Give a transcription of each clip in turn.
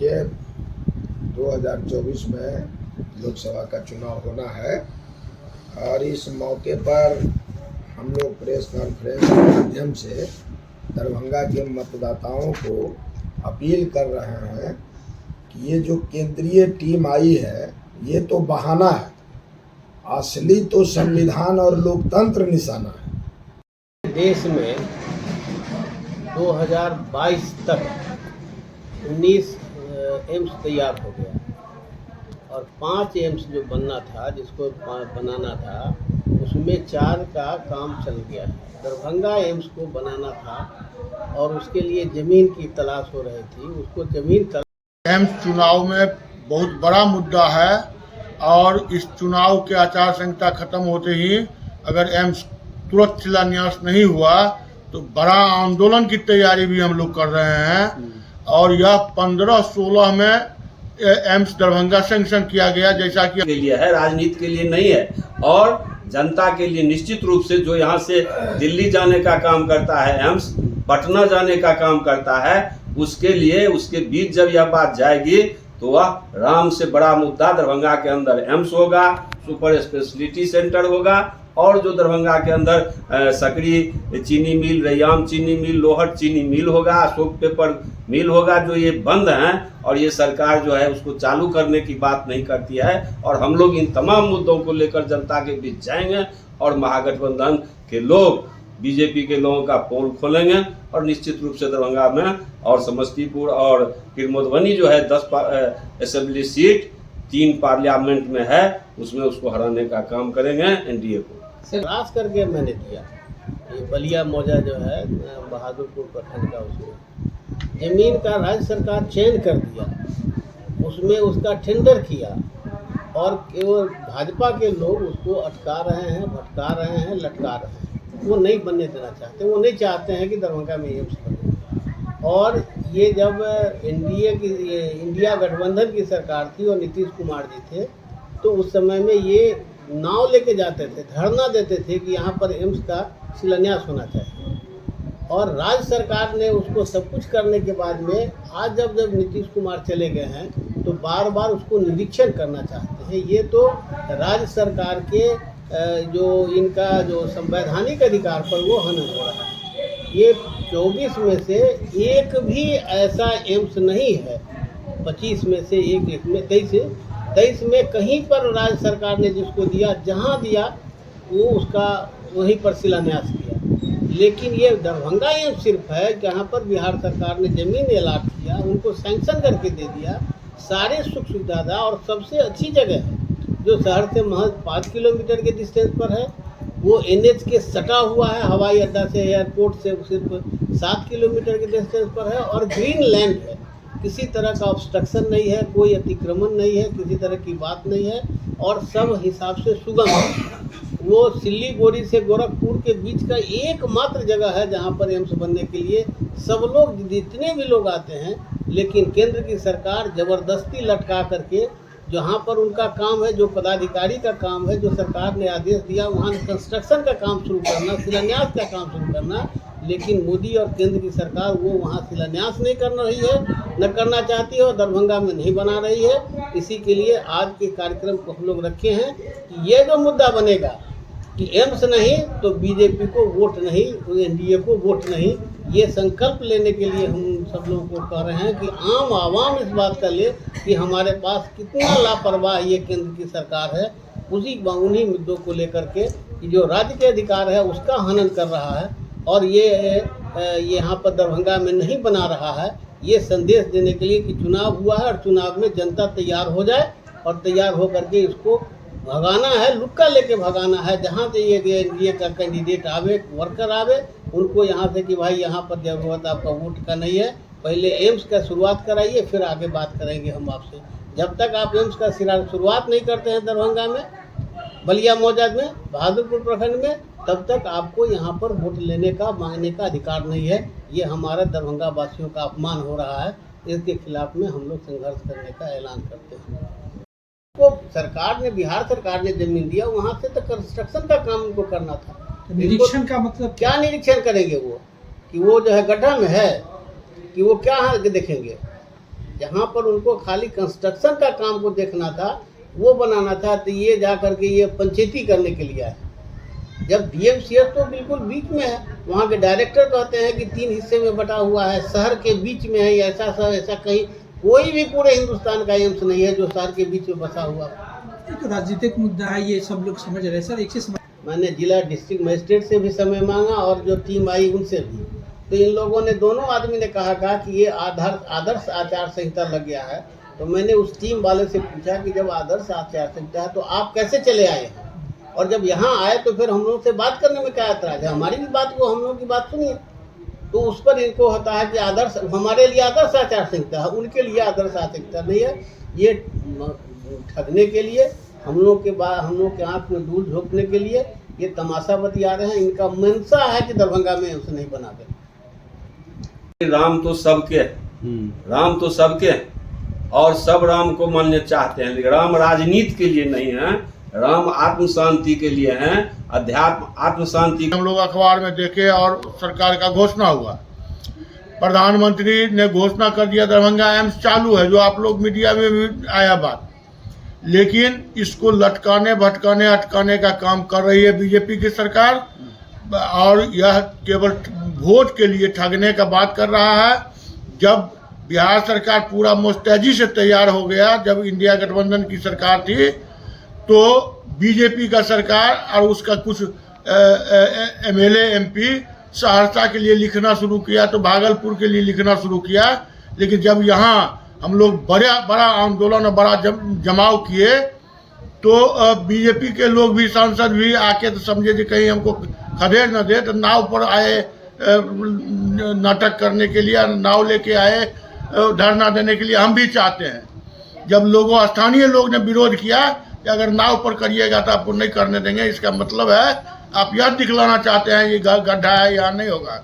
देखिए 2024 में लोकसभा का चुनाव होना है और इस मौके पर हम लोग प्रेस कॉन्फ्रेंस के माध्यम से दरभंगा के मतदाताओं को अपील कर रहे हैं कि ये जो केंद्रीय टीम आई है ये तो बहाना है, असली तो संविधान और लोकतंत्र निशाना है। देश में 2022 तक 19 एम्स तैयार हो गया और 5 एम्स जो बनना था, जिसको बनाना था, उसमें 4 का काम चल गया है। दरभंगा एम्स को बनाना था और उसके लिए ज़मीन की तलाश हो रही थी, उसको ज़मीन एम्स चुनाव में बहुत बड़ा मुद्दा है और इस चुनाव के आचार संहिता खत्म होते ही अगर एम्स तुरंत शिलान्यास नहीं हुआ तो बड़ा आंदोलन की तैयारी भी हम लोग कर रहे हैं और यह 15-16 में एम्स दरभंगा सैंक्शन किया गया, जैसा कि के लिए है, राजनीति के लिए नहीं है। और जनता के लिए निश्चित रूप से जो यहाँ से दिल्ली जाने का काम करता है एम्स, पटना जाने का काम करता है, उसके लिए उसके बीच जब यह बात जाएगी तो वह राम से बड़ा मुद्दा दरभंगा के अंदर एम्स होगा, सुपर स्पेशलिटी सेंटर होगा और जो दरभंगा के अंदर सकरी चीनी मिल, रैयाम चीनी मिल, लोहट चीनी मिल होगा, अशोक पेपर मिल होगा, जो ये बंद हैं और ये सरकार जो है उसको चालू करने की बात नहीं करती है। और हम लोग इन तमाम मुद्दों को लेकर जनता के बीच जाएंगे और महागठबंधन के लोग, बीजेपी के लोगों का पोल खोलेंगे और निश्चित रूप से दरभंगा में और समस्तीपुर और फिर मधुबनी जो है 10 असेंबली सीट 3 पार्लियामेंट में है, उसमें उसको हराने का काम करेंगे एनडीए को। खास करके मैंने दिया ये बलिया मौजा जो है बहादुरपुर प्रखंड का, उसमें ज़मीन का राज्य सरकार चयन कर दिया, उसमें उसका टेंडर किया और केवल भाजपा के लोग उसको अटका रहे हैं, भटका रहे हैं, लटका रहे हैं। वो नहीं बनने देना चाहते, वो नहीं चाहते हैं कि दरभंगा में एम्स बने। और ये जब इंडिया गठबंधन की सरकार थी और नीतीश कुमार जी थे, तो उस समय में ये नाव लेके जाते थे, धरना देते थे कि यहाँ पर एम्स का शिलान्यास होना चाहिए। और राज्य सरकार ने उसको सब कुछ करने के बाद में आज जब नीतीश कुमार चले गए हैं तो बार बार उसको निरीक्षण करना चाहते हैं। ये तो राज्य सरकार के जो इनका जो संवैधानिक अधिकार पर वो हनन हो रहा है। ये 24 में से एक भी ऐसा एम्स नहीं है, 25 में से एक में 23 में कहीं पर राज्य सरकार ने जिसको दिया, जहां दिया वो उसका वहीं पर शिलान्यास किया। लेकिन ये दरभंगा एम्स सिर्फ है जहां पर बिहार सरकार ने ज़मीन अलॉट किया, उनको सैंक्शन करके दे दिया, सारे सुख सुविधा था और सबसे अच्छी जगह है जो शहर से महज 5 किलोमीटर के डिस्टेंस पर है। वो NH के सटा हुआ है, हवाई अड्डा से, एयरपोर्ट से सिर्फ 7 किलोमीटर के डिस्टेंस पर है और ग्रीन लैंड है, किसी तरह का ऑब्स्ट्रक्शन नहीं है, कोई अतिक्रमण नहीं है, किसी तरह की बात नहीं है और सब हिसाब से सुगम है। वो सिल्लीगुड़ी से गोरखपुर के बीच का एकमात्र जगह है जहाँ पर एम्स बनने के लिए सब लोग, जितने भी लोग आते हैं, लेकिन केंद्र की सरकार ज़बरदस्ती लटका करके जहाँ पर उनका काम है, जो पदाधिकारी का काम है, जो सरकार ने आदेश दिया वहाँ कंस्ट्रक्शन का काम शुरू करना, शिलान्यास का काम शुरू करना, लेकिन मोदी और केंद्र की सरकार वो वहाँ शिलान्यास नहीं कर रही है, न करना चाहती है और दरभंगा में नहीं बना रही है। इसी के लिए आज के कार्यक्रम को हम लोग रखे हैं कि ये जो मुद्दा बनेगा कि एम्स नहीं तो बीजेपी को वोट नहीं, एनडीए को वोट नहीं, ये संकल्प लेने के लिए हम सब लोगों को कह रहे हैं कि आम आवाम इस बात का ले कि हमारे पास कितना लापरवाह ये केंद्र की सरकार है, उन्हीं मुद्दों को लेकर के कि जो राज्य के अधिकार है उसका हनन कर रहा है और ये यहाँ पर दरभंगा में नहीं बना रहा है। ये संदेश देने के लिए कि चुनाव हुआ है और चुनाव में जनता तैयार हो जाए और तैयार हो करके इसको भगाना है, लुक्का लेके भगाना है। जहाँ से ये एनडीए का कैंडिडेट आवे, वर्कर आवे, उनको यहाँ से कि भाई यहाँ पर जरूरत आपका वोट का नहीं है, पहले एम्स का शुरुआत कराइए, फिर आगे बात करेंगे हम आपसे। जब तक आप एम्स का शुरुआत नहीं करते हैं दरभंगा में, बलिया मौजा में, बहादुरपुर प्रखंड में, तब तक आपको यहाँ पर वोट लेने का, मांगने का अधिकार नहीं है। ये हमारा दरभंगा वासियों का अपमान हो रहा है, इसके खिलाफ में हम लोग संघर्ष करने का ऐलान करते हैं। को सरकार ने, बिहार सरकार ने जमीन दिया, वहाँ से तो कंस्ट्रक्शन का काम उनको करना था। निरीक्षण का मतलब क्या निरीक्षण करेंगे वो कि वो जो है गड्ढा में है कि वो क्या देखेंगे? जहाँ पर उनको खाली कंस्ट्रक्शन का काम को देखना था, वो बनाना था, तो ये जा करके ये पंचायती करने के लिए है। जब डीएमसीएच तो बिल्कुल बीच में है, वहाँ के डायरेक्टर कहते हैं कि 3 हिस्से में बटा हुआ है, शहर के बीच में है, ऐसा कहीं कोई भी पूरे हिंदुस्तान का एम्स नहीं है जो शहर के बीच में बसा हुआ। एक राजनीतिक मुद्दा है, ये सब लोग समझ रहे हैं सर। एक से मैंने जिला डिस्ट्रिक्ट मजिस्ट्रेट से भी समय मांगा और जो टीम आई उनसे भी, तो इन लोगों ने, दोनों आदमी ने कहा कि ये आदर्श आचार संहिता लग गया है। तो मैंने उस टीम वाले से पूछा कि जब आदर्श आचार संहिता है तो आप कैसे चले आए हैं, और जब यहाँ आए तो फिर हम लोग से बात करने में क्या ऐतराज है, हमारी भी बात को, हम लोग की बात सुनिए। तो उस पर इनको होता है कि आदर्श, हमारे लिए आदर्श आचार संहिता है, उनके लिए आदर्श आचार संहिता नहीं है। ये ठगने के लिए, हम लोग के आँख में धूल झोंकने के लिए ये तमाशा बतिया रहे हैं। इनका मंशा है कि दरभंगा में उसे नहीं बना दे। राम तो सबके, राम तो सबके और सब राम को मानने चाहते हैं, लेकिन राम राजनीति के लिए नहीं है, राम आत्म शांति के लिए हैं, अध्यात्म आत्म शांति। हम लोग अखबार में देखे और सरकार का घोषणा हुआ, प्रधानमंत्री ने घोषणा कर दिया दरभंगा एम्स चालू है, जो आप लोग मीडिया में भी आया बात, लेकिन इसको लटकाने भटकाने अटकाने का काम कर रही है बीजेपी की सरकार, और यह केवल वोट के लिए ठगने का बात कर रहा है। जब बिहार सरकार पूरा मुस्तैदी से तैयार हो गया, जब इंडिया गठबंधन की सरकार थी, तो बीजेपी का सरकार और उसका कुछ एमएलए एमपी सहरसा के लिए लिखना शुरू किया, तो भागलपुर के लिए लिखना शुरू किया। लेकिन जब यहाँ हम लोग बड़ा आंदोलन और बड़ा जमाव किए, तो बीजेपी के लोग भी, सांसद भी आके तो समझे कि कहीं हमको खदेड़ न दे, तो नाव पर आए नाटक करने के लिए, नाव लेके आए धरना देने के लिए। हम भी चाहते हैं, जब लोगों स्थानीय लोग ने विरोध किया कि अगर नाव पर करिएगा तो आपको नहीं करने देंगे, इसका मतलब है आप यह दिखलाना चाहते हैं ये गड्ढा है, यहाँ नहीं होगा।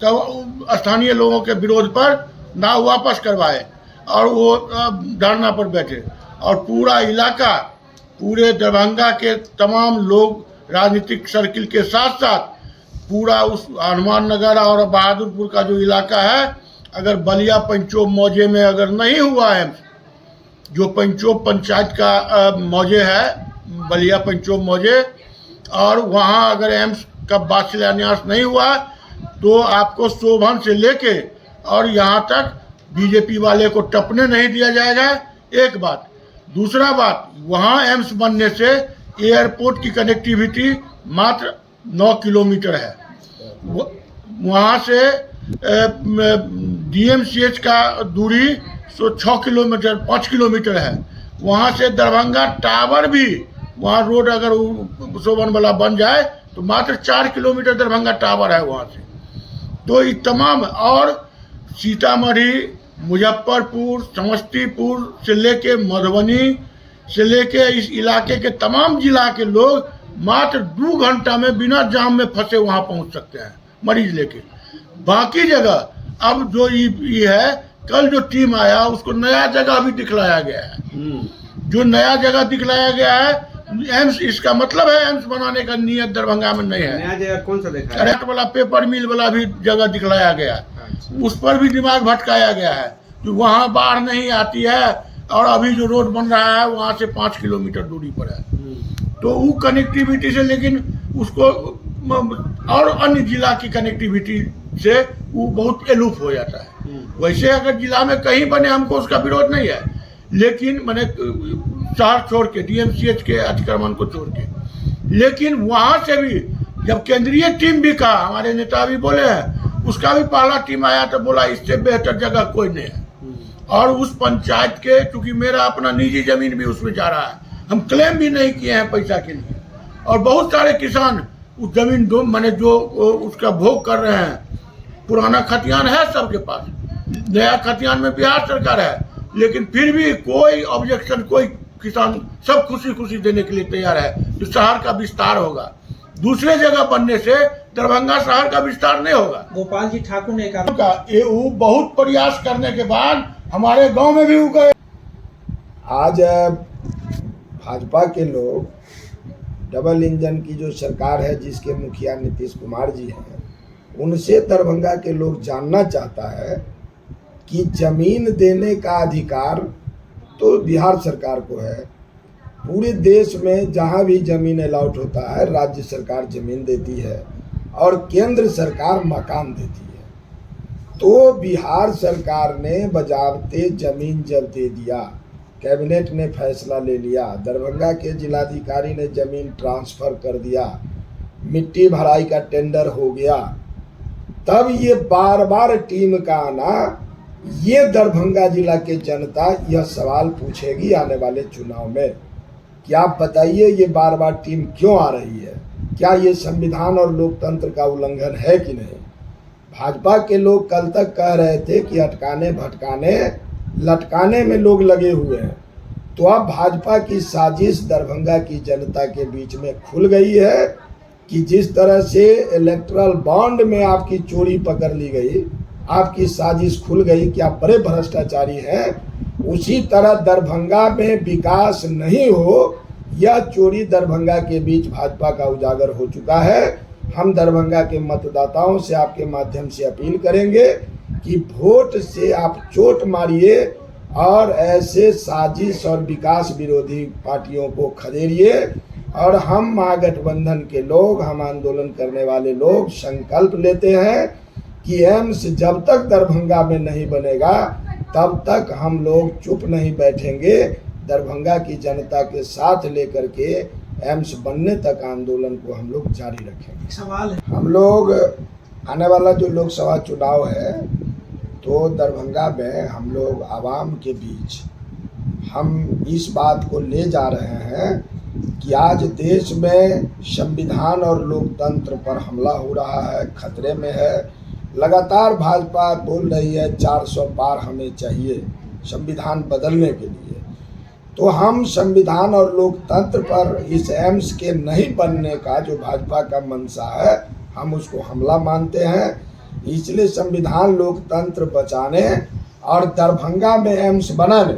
तो स्थानीय लोगों के विरोध पर नाव वापस करवाए और वो धरना पर बैठे, और पूरा इलाका, पूरे दरभंगा के तमाम लोग, राजनीतिक सर्किल के साथ साथ पूरा उस हनुमान नगर और बहादुरपुर का जो इलाका है, अगर बलिया पंचोप मौजे में अगर नहीं हुआ है, जो पंचोप पंचायत का मौजे है, बलिया पंचोप मौजे, और वहाँ अगर एम्स का शिलान्यास नहीं हुआ, तो आपको शोभन से लेके और यहाँ तक बीजेपी वाले को टपने नहीं दिया जाएगा। एक बात। दूसरा बात, वहाँ एम्स बनने से एयरपोर्ट की कनेक्टिविटी मात्र 9 किलोमीटर है। वहाँ से डीएमसीएच का दूरी 6 किलोमीटर 5 किलोमीटर है। वहाँ से दरभंगा टावर भी, वहाँ रोड अगर शोभन वाला बन जाए तो मात्र 4 किलोमीटर दरभंगा टावर है वहाँ से। तो ये तमाम, और सीतामढ़ी, मुजफ्फरपुर, समस्तीपुर से लेके मधुबनी से लेके इस इलाके के तमाम जिला के लोग मात्र 2 घंटा में बिना जाम में फंसे वहाँ पहुँच सकते हैं मरीज लेके। बाकी जगह अब जो ये है, कल जो टीम आया उसको नया जगह भी दिखलाया गया है। जो नया जगह दिखलाया गया है एम्स, इसका मतलब है एम्स बनाने का नियत दरभंगा में नहीं है। नया जगह कौन सा देखा है? करेक्ट वाला पेपर मिल वाला भी जगह दिखलाया गया, उस पर भी दिमाग भटकाया गया है कि वहाँ बाढ़ नहीं आती है, और अभी जो रोड बन रहा है वहाँ से 5 किलोमीटर दूरी पर है, तो वो कनेक्टिविटी से, लेकिन उसको और अन्य जिला की कनेक्टिविटी से वो बहुत एलूफ हो जाता है। वैसे अगर जिला में कहीं बने हमको उसका विरोध नहीं है, लेकिन मैंने शहर छोड़ के, डीएमसीएच के अतिक्रमण को छोड़ के, लेकिन वहाँ से भी जब केंद्रीय टीम भी कहा, हमारे नेता भी बोले हैं, उसका भी पहला टीम आया तो बोला इससे बेहतर जगह कोई नहीं है। और उस पंचायत के, चूंकि मेरा अपना निजी जमीन भी उसमें जा रहा है, हम क्लेम भी नहीं किए हैं पैसा के लिए, और बहुत सारे किसान उस जमीन मैंने जो उसका भोग कर रहे हैं। पुराना खतियान है सबके पास, नया खतियान में बिहार सरकार है, लेकिन फिर भी कोई ऑब्जेक्शन, कोई किसान सब खुशी खुशी देने के लिए तैयार है कि शहर का विस्तार होगा। दूसरे जगह बनने से दरभंगा शहर का विस्तार नहीं होगा। गोपाल जी ठाकुर ने ये बहुत प्रयास करने के बाद हमारे गांव में भी हो गए। आज भाजपा के लोग, डबल इंजन की जो सरकार है जिसके मुखिया नीतीश कुमार जी हैं, उनसे दरभंगा के लोग जानना चाहता है कि जमीन देने का अधिकार तो बिहार सरकार को है। पूरे देश में जहाँ भी जमीन अलॉट होता है राज्य सरकार जमीन देती है और केंद्र सरकार मकान देती है। तो बिहार सरकार ने बजाबते जमीन जब दे दिया, कैबिनेट ने फैसला ले लिया, दरभंगा के जिलाधिकारी ने जमीन ट्रांसफ़र कर दिया, मिट्टी भराई का टेंडर हो गया, तब ये बार बार टीम का आना, ये दरभंगा जिला के जनता यह सवाल पूछेगी आने वाले चुनाव में कि आप बताइए ये बार बार टीम क्यों आ रही है, क्या ये संविधान और लोकतंत्र का उल्लंघन है कि नहीं। भाजपा के लोग कल तक कह रहे थे कि अटकाने भटकाने लटकाने में लोग लगे हुए हैं, तो अब भाजपा की साजिश दरभंगा की जनता के बीच में खुल गई है कि जिस तरह से इलेक्टोरल बॉन्ड में आपकी चोरी पकड़ ली गई, आपकी साजिश खुल गई कि आप बड़े भ्रष्टाचारी हैं, उसी तरह दरभंगा में विकास नहीं हो, यह चोरी दरभंगा के बीच भाजपा का उजागर हो चुका है। हम दरभंगा के मतदाताओं से आपके माध्यम से अपील करेंगे कि वोट से आप चोट मारिए और ऐसे साजिश और विकास विरोधी पार्टियों को खदेड़िए। और हम महागठबंधन के लोग, हम आंदोलन करने वाले लोग संकल्प लेते हैं कि एम्स जब तक दरभंगा में नहीं बनेगा तब तक हम लोग चुप नहीं बैठेंगे। दरभंगा की जनता के साथ लेकर के एम्स बनने तक आंदोलन को हम लोग जारी रखेंगे। सवाल है, हम लोग आने वाला जो लोकसभा चुनाव है तो दरभंगा में हम लोग आवाम के बीच हम इस बात को ले जा रहे हैं कि आज देश में संविधान और लोकतंत्र पर हमला हो रहा है, खतरे में है। लगातार भाजपा बोल रही है 400 पार हमें चाहिए संविधान बदलने के लिए। तो हम संविधान और लोकतंत्र पर इस एम्स के नहीं बनने का जो भाजपा का मंशा है, हम उसको हमला मानते हैं। इसलिए संविधान लोकतंत्र बचाने और दरभंगा में एम्स बनाने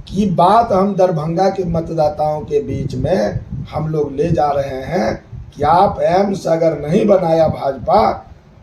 की बात हम दरभंगा के मतदाताओं के बीच में हम लोग ले जा रहे हैं कि आप एम्स अगर नहीं बनाया भाजपा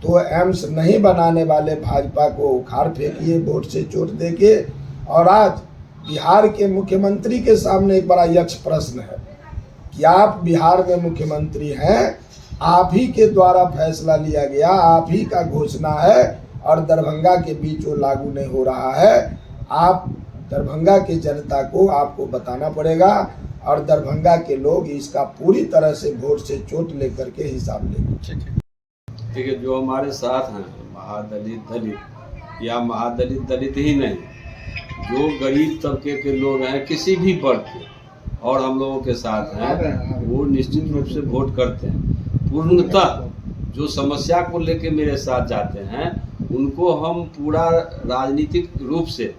तो एम्स नहीं बनाने वाले भाजपा को उखाड़ फेंकिए वोट से चोट देके। और आज बिहार के मुख्यमंत्री के सामने एक बड़ा यक्ष प्रश्न है कि आप बिहार में मुख्यमंत्री हैं, आप ही के द्वारा फैसला लिया गया, आप ही का घोषणा है और दरभंगा के बीच वो लागू नहीं हो रहा है। आप दरभंगा की जनता को आपको बताना पड़ेगा और दरभंगा के लोग इसका पूरी तरह से वोट से चोट लेकर के हिसाब लेंगे। देखिए, जो हमारे साथ हैं महादलित दलित या महादलित दलित ही नहीं, जो गरीब तबके के लोग हैं किसी भी वर्ग के और हम लोगों के साथ हैं, वो निश्चित रूप से वोट करते हैं। पूर्णतः जो समस्या को लेके मेरे साथ जाते हैं उनको हम पूरा राजनीतिक रूप से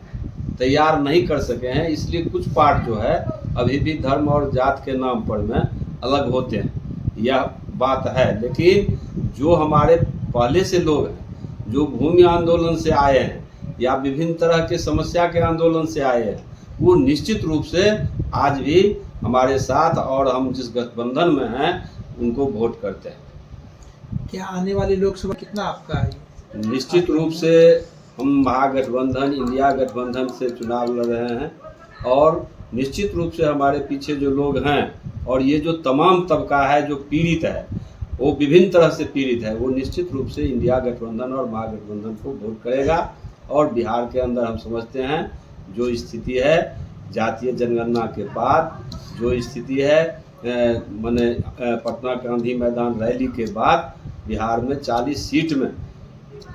तैयार नहीं कर सके हैं, इसलिए कुछ पार्ट जो है अभी भी धर्म और जात के नाम पर में अलग होते हैं, यह बात है। लेकिन जो हमारे पहले से लोग हैं, जो भूमि आंदोलन से आए हैं या विभिन्न तरह के समस्या के आंदोलन से आए हैं, वो निश्चित रूप से आज भी हमारे साथ और हम जिस गठबंधन में हैं उनको वोट करते हैं। क्या आने वाली लोकसभा कितना आपका है? निश्चित रूप से हम महागठबंधन इंडिया गठबंधन से चुनाव लड़ रहे हैं और निश्चित रूप से हमारे पीछे जो लोग हैं और ये जो तमाम तबका है जो पीड़ित है, वो विभिन्न तरह से पीड़ित है, वो निश्चित रूप से इंडिया गठबंधन और महागठबंधन को वोट करेगा। और बिहार के अंदर हम समझते हैं जो स्थिति है जातीय जनगणना के बाद, जो स्थिति है मैंने पटना गांधी मैदान रैली के बाद बिहार में 40 सीट में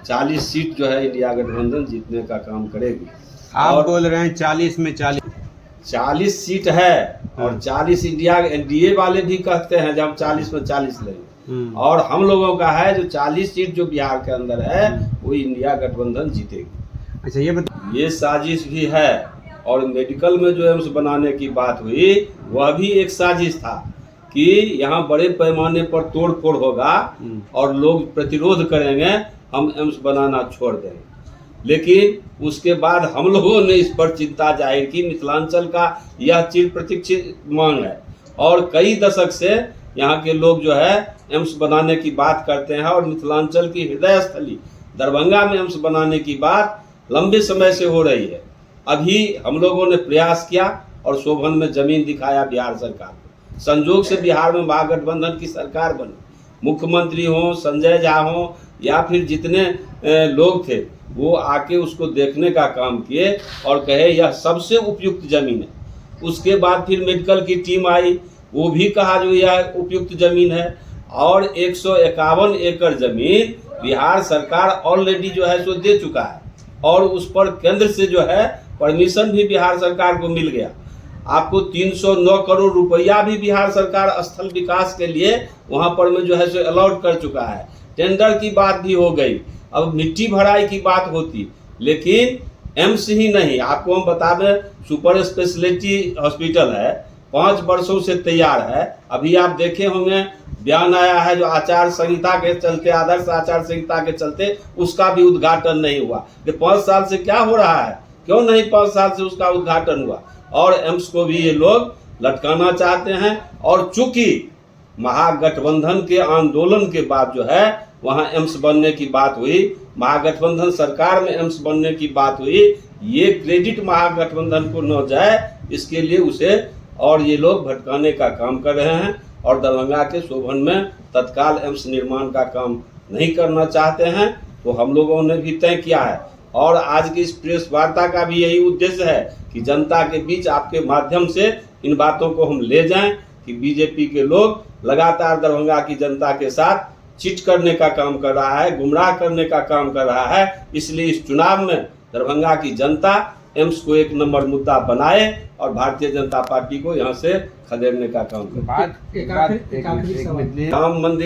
40 सीट जो है इंडिया गठबंधन जीतने का काम करेगी। आप बोल रहे हैं 40 में 40 सीट है और 40 इंडिया एनडीए वाले भी कहते हैं जब 40 में 40 लेंगे, और हम लोगों का है जो 40 सीट जो बिहार के अंदर है वो इंडिया गठबंधन जीतेगी। अच्छा, ये साजिश भी है। और मेडिकल में जो एम्स बनाने की बात हुई वह भी एक साजिश था कि यहाँ बड़े पैमाने पर तोड़ फोड़ होगा और लोग प्रतिरोध करेंगे, हम एम्स बनाना छोड़ देंगे। लेकिन उसके बाद हम लोगों ने इस पर चिंता जाहिर की। मिथिलांचल का यह चिर प्रतीक्षित मांग है और कई दशक से यहाँ के लोग जो है एम्स बनाने की बात करते हैं और मिथिलांचल की हृदय स्थली दरभंगा में एम्स बनाने की बात लंबे समय से हो रही है। अभी हम लोगों ने प्रयास किया और शोभन में जमीन दिखाया बिहार सरकार को। संजोग से बिहार में महागठबंधन की सरकार बनी, मुख्यमंत्री हो, संजय झा हो या फिर जितने लोग थे वो आके उसको देखने का काम किए और कहे यह सबसे उपयुक्त जमीन है। उसके बाद फिर मेडिकल की टीम आई, वो भी कहा जो यह उपयुक्त जमीन है। और 151 एकड़ जमीन बिहार सरकार ऑलरेडी जो है सो दे चुका है और उस पर केंद्र से जो है परमिशन भी बिहार सरकार को मिल गया। आपको 309 करोड़ रुपया भी बिहार सरकार स्थल विकास के लिए वहां पर में जो है सो अलॉट कर चुका है। टेंडर की बात भी हो गई, अब मिट्टी भराई की बात होती, लेकिन एम्स ही नहीं, आपको हम बता दें सुपर स्पेशलिटी हॉस्पिटल है, 5 वर्षों से तैयार है। अभी आप देखे होंगे बयान आया है जो आचार संहिता के चलते, आदर्श आचार संहिता के चलते उसका भी उद्घाटन नहीं हुआ। कि 5 साल से क्या हो रहा है, क्यों नहीं 5 साल से उसका उद्घाटन हुआ। और एम्स को भी ये लोग लटकाना चाहते हैं। और चूंकि महागठबंधन के आंदोलन के बाद जो है वहां एम्स बनने की बात हुई, महागठबंधन सरकार में एम्स बनने की बात हुई, ये क्रेडिट महागठबंधन को न जाए इसके लिए उसे और ये लोग भटकाने का काम कर रहे हैं और दरभंगा के शोभन में तत्काल एम्स निर्माण का काम नहीं करना चाहते हैं। तो हम लोगों ने भी तय किया है और आज की इस प्रेस वार्ता का भी यही उद्देश्य है कि जनता के बीच आपके माध्यम से इन बातों को हम ले जाएं कि बीजेपी के लोग लगातार दरभंगा की जनता के साथ चिट करने का काम कर रहा है, गुमराह करने का काम कर रहा है। इसलिए इस चुनाव में दरभंगा की जनता एम्स को 1 नंबर मुद्दा बनाए और भारतीय जनता पार्टी को यहाँ से खदेड़ने का काम करे। एक आखिरी सवाल। राम मंदिर